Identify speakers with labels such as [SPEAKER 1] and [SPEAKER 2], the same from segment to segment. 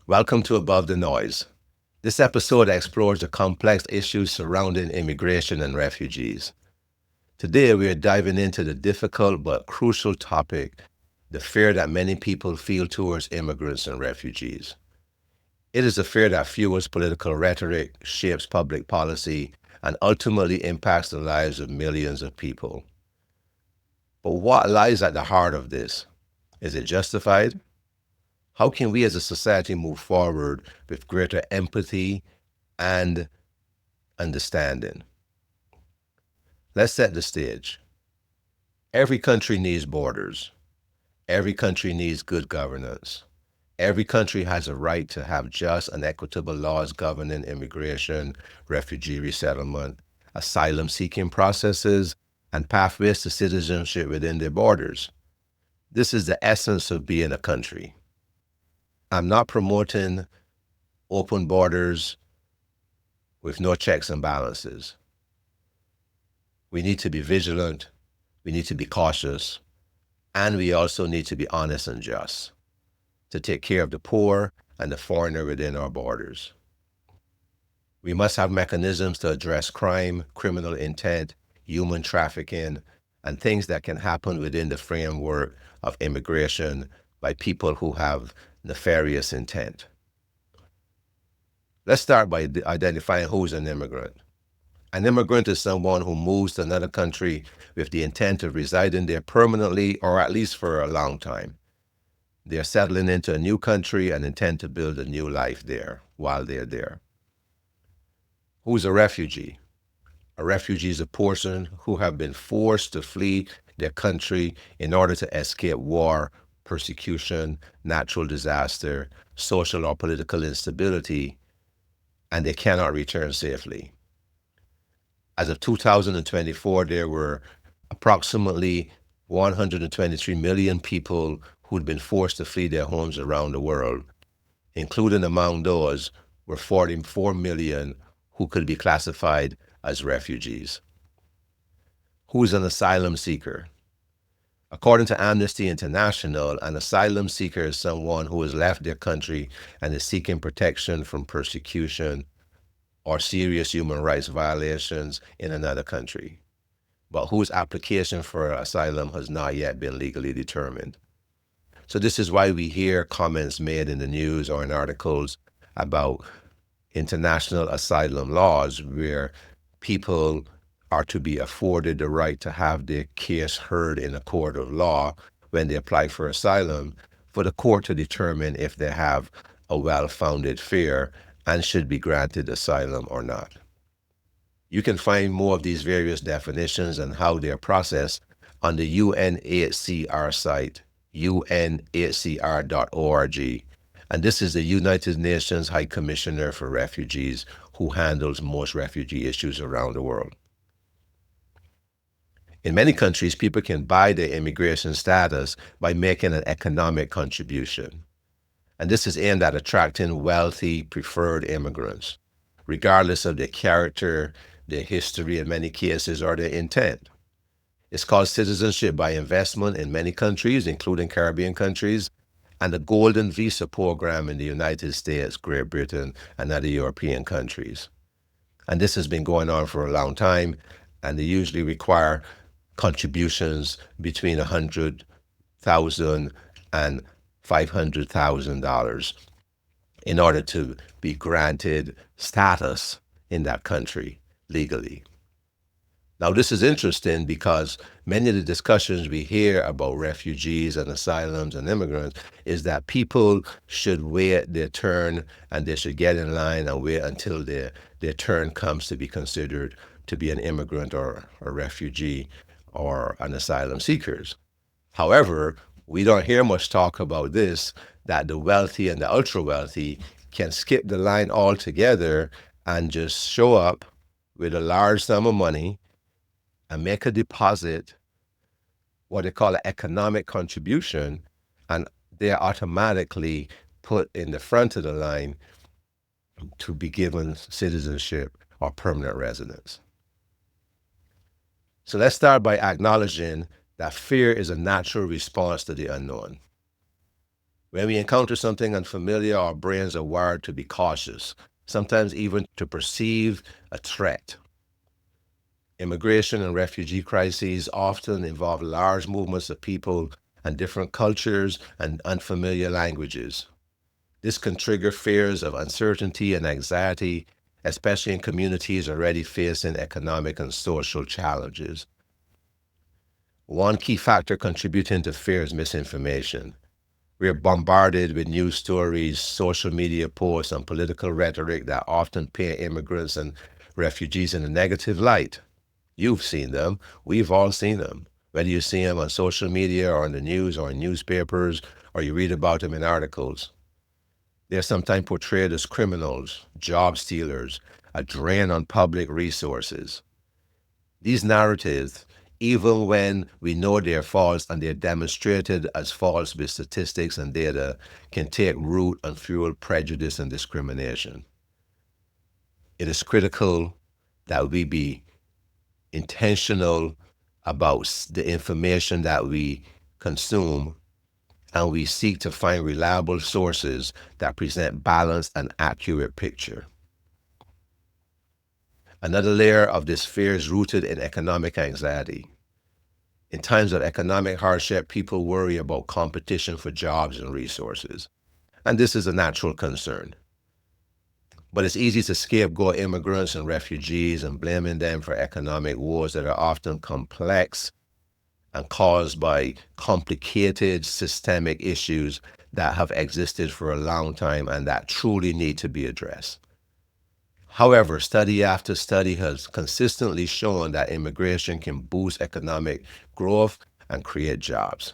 [SPEAKER 1] Welcome to Above the Noise. This episode explores the complex issues surrounding immigration and refugees. Today, we are diving into the difficult but crucial topic, the fear that many people feel towards immigrants and refugees. It is a fear that fuels political rhetoric, shapes public policy, and ultimately impacts the lives of millions of people. But what lies at the heart of this? Is it justified? How can we as a society move forward with greater empathy and understanding? Let's set the stage. Every country needs borders. Every country needs good governance. Every country has a right to have just and equitable laws governing immigration, refugee resettlement, asylum seeking processes, and pathways to citizenship within their borders. This is the essence of being a country. I'm not promoting open borders with no checks and balances. We need to be vigilant, we need to be cautious, and we also need to be honest and just to take care of the poor and the foreigner within our borders. We must have mechanisms to address crime, criminal intent, human trafficking, and things that can happen within the framework of immigration by people who have nefarious intent. Let's start by identifying who's an immigrant. An immigrant is someone who moves to another country with the intent of residing there permanently or at least for a long time. They're settling into a new country and intend to build a new life there while they're there. Who's a refugee? A refugee is a person who have been forced to flee their country in order to escape war, persecution, natural disaster, social or political instability, and they cannot return safely. As of 2024, there were approximately 123 million people who'd been forced to flee their homes around the world, including among those were 44 million who could be classified as refugees. Who is an asylum seeker? According to Amnesty International, an asylum seeker is someone who has left their country and is seeking protection from persecution or serious human rights violations in another country, but whose application for asylum has not yet been legally determined. So this is why we hear comments made in the news or in articles about international asylum laws where people are to be afforded the right to have their case heard in a court of law when they apply for asylum, for the court to determine if they have a well-founded fear and should be granted asylum or not. You can find more of these various definitions and how they are processed on the UNHCR site, unhcr.org. And this is the United Nations High Commissioner for Refugees who handles most refugee issues around the world. In many countries, people can buy their immigration status by making an economic contribution. And this is aimed at attracting wealthy, preferred immigrants, regardless of their character, their history in many cases, or their intent. It's called citizenship by investment in many countries, including Caribbean countries, and the Golden Visa program in the United States, Great Britain, and other European countries. And this has been going on for a long time, and they usually require contributions between $100,000 and $500,000 in order to be granted status in that country legally. Now, this is interesting because many of the discussions we hear about refugees and asylums and immigrants is that people should wait their turn and they should get in line and wait until their turn comes to be considered to be an immigrant or a refugee or an asylum seekers. However, we don't hear much talk about this, that the wealthy and the ultra wealthy can skip the line altogether and just show up with a large sum of money and make a deposit, what they call an economic contribution, and they're automatically put in the front of the line to be given citizenship or permanent residence. So let's start by acknowledging that fear is a natural response to the unknown. When we encounter something unfamiliar, our brains are wired to be cautious, sometimes even to perceive a threat. Immigration and refugee crises often involve large movements of people and different cultures and unfamiliar languages. This can trigger fears of uncertainty and anxiety, especially in communities already facing economic and social challenges. One key factor contributing to fear is misinformation. We are bombarded with news stories, social media posts, and political rhetoric that often paint immigrants and refugees in a negative light. You've seen them. We've all seen them. Whether you see them on social media or in the news or in newspapers or you read about them in articles. They're sometimes portrayed as criminals, job stealers, a drain on public resources. These narratives, even when we know they're false and they're demonstrated as false with statistics and data, can take root and fuel prejudice and discrimination. It is critical that we be intentional about the information that we consume, and we seek to find reliable sources that present balanced and accurate picture. Another layer of this fear is rooted in economic anxiety. In times of economic hardship, people worry about competition for jobs and resources. And this is a natural concern. But it's easy to scapegoat immigrants and refugees and blaming them for economic woes that are often complex and caused by complicated systemic issues that have existed for a long time and that truly need to be addressed. However, study after study has consistently shown that immigration can boost economic growth and create jobs.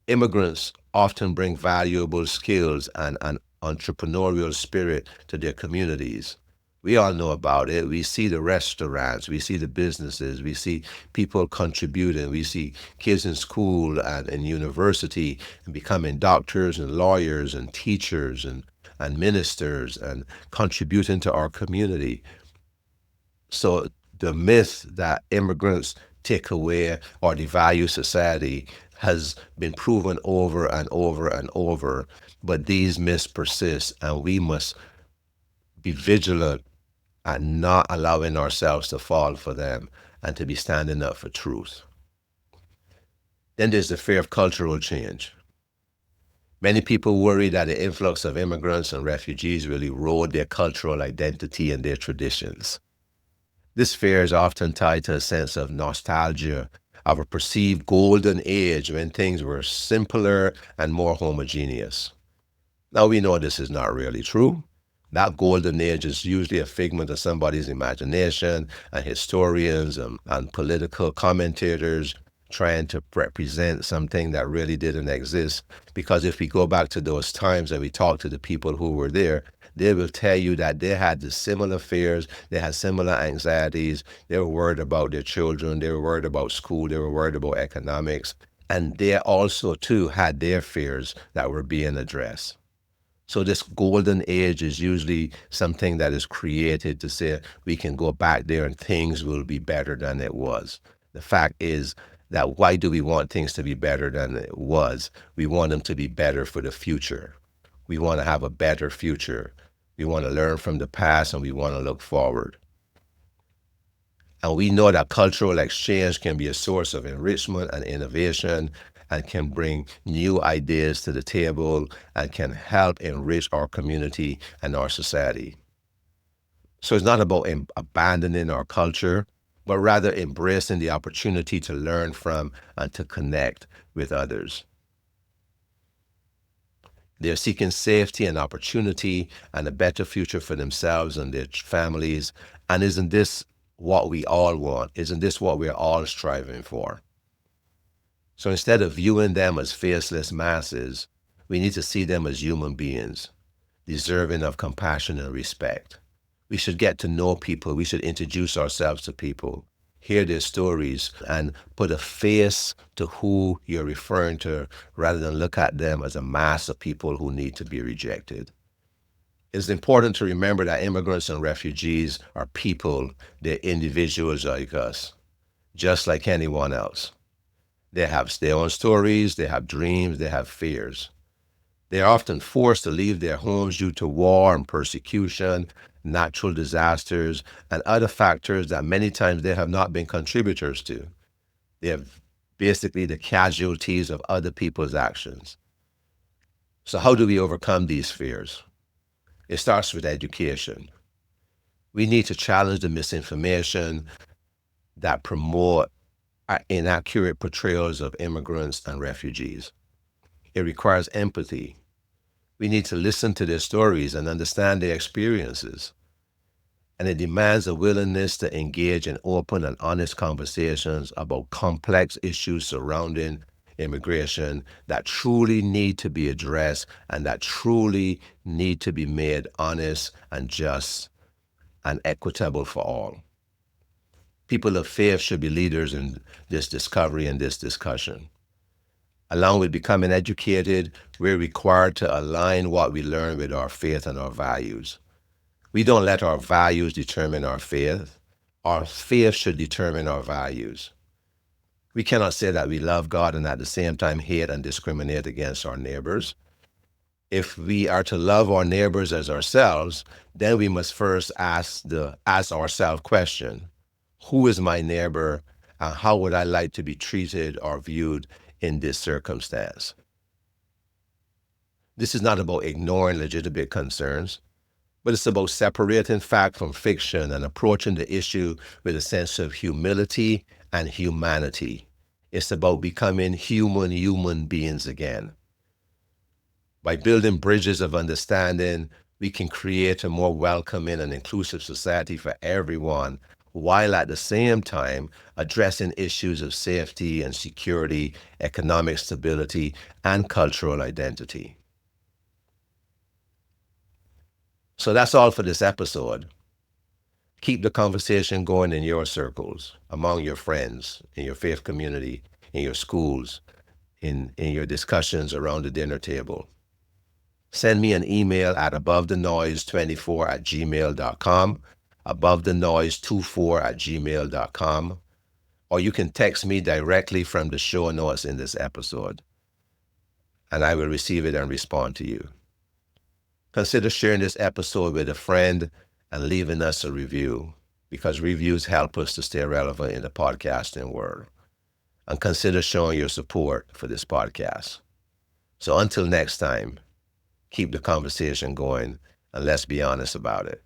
[SPEAKER 1] Immigrants often bring valuable skills and an entrepreneurial spirit to their communities. We all know about it. We see the restaurants, we see the businesses, we see people contributing, we see kids in school and in university and becoming doctors and lawyers and teachers and ministers and contributing to our community. So the myth that immigrants take away or devalue society has been proven over and over and over, but these myths persist, and we must be vigilant and not allowing ourselves to fall for them and to be standing up for truth. Then there's the fear of cultural change. Many people worry that the influx of immigrants and refugees will erode their cultural identity and their traditions. This fear is often tied to a sense of nostalgia of a perceived golden age when things were simpler and more homogeneous. Now we know this is not really true. That golden age is usually a figment of somebody's imagination, and historians and political commentators trying to represent something that really didn't exist. Because if we go back to those times and we talk to the people who were there, they will tell you that they had the similar fears, they had similar anxieties, they were worried about their children, they were worried about school, they were worried about economics, and they also too had their fears that were being addressed. So this golden age is usually something that is created to say we can go back there and things will be better than it was. The fact is that why do we want things to be better than it was? We want them to be better for the future. We want to have a better future. We want to learn from the past and we want to look forward. And we know that cultural exchange can be a source of enrichment and innovation and can bring new ideas to the table and can help enrich our community and our society. So it's not about abandoning our culture, but rather embracing the opportunity to learn from and to connect with others. They're seeking safety and opportunity and a better future for themselves and their families. And isn't this what we all want? Isn't this what we're all striving for? So instead of viewing them as faceless masses, we need to see them as human beings, deserving of compassion and respect. We should get to know people. We should introduce ourselves to people, hear their stories, and put a face to who you're referring to rather than look at them as a mass of people who need to be rejected. It's important to remember that immigrants and refugees are people. They're individuals like us, just like anyone else. They have their own stories, they have dreams, they have fears. They are often forced to leave their homes due to war and persecution, natural disasters, and other factors that many times they have not been contributors to. They are basically the casualties of other people's actions. So, how do we overcome these fears? It starts with education. We need to challenge the misinformation that promote inaccurate portrayals of immigrants and refugees. It requires empathy. We need to listen to their stories and understand their experiences. And it demands a willingness to engage in open and honest conversations about complex issues surrounding immigration that truly need to be addressed and that truly need to be made honest and just and equitable for all. People of faith should be leaders in this discovery and this discussion. Along with becoming educated, we're required to align what we learn with our faith and our values. We don't let our values determine our faith. Our faith should determine our values. We cannot say that we love God and at the same time hate and discriminate against our neighbors. If we are to love our neighbors as ourselves, then we must first ask ourselves question, who is my neighbor and how would I like to be treated or viewed in this circumstance? This is not about ignoring legitimate concerns, but it's about separating fact from fiction and approaching the issue with a sense of humility and humanity. It's about becoming human beings again. By building bridges of understanding, we can create a more welcoming and inclusive society for everyone, while at the same time addressing issues of safety and security, economic stability, and cultural identity. So that's all for this episode. Keep the conversation going in your circles, among your friends, in your faith community, in your schools, in your discussions around the dinner table. Send me an email at abovethenoise24@gmail.com, abovethenoise24@gmail.com, or you can text me directly from the show notes in this episode, and I will receive it and respond to you. Consider sharing this episode with a friend and leaving us a review, because reviews help us to stay relevant in the podcasting world. And consider showing your support for this podcast. So until next time, keep the conversation going and let's be honest about it.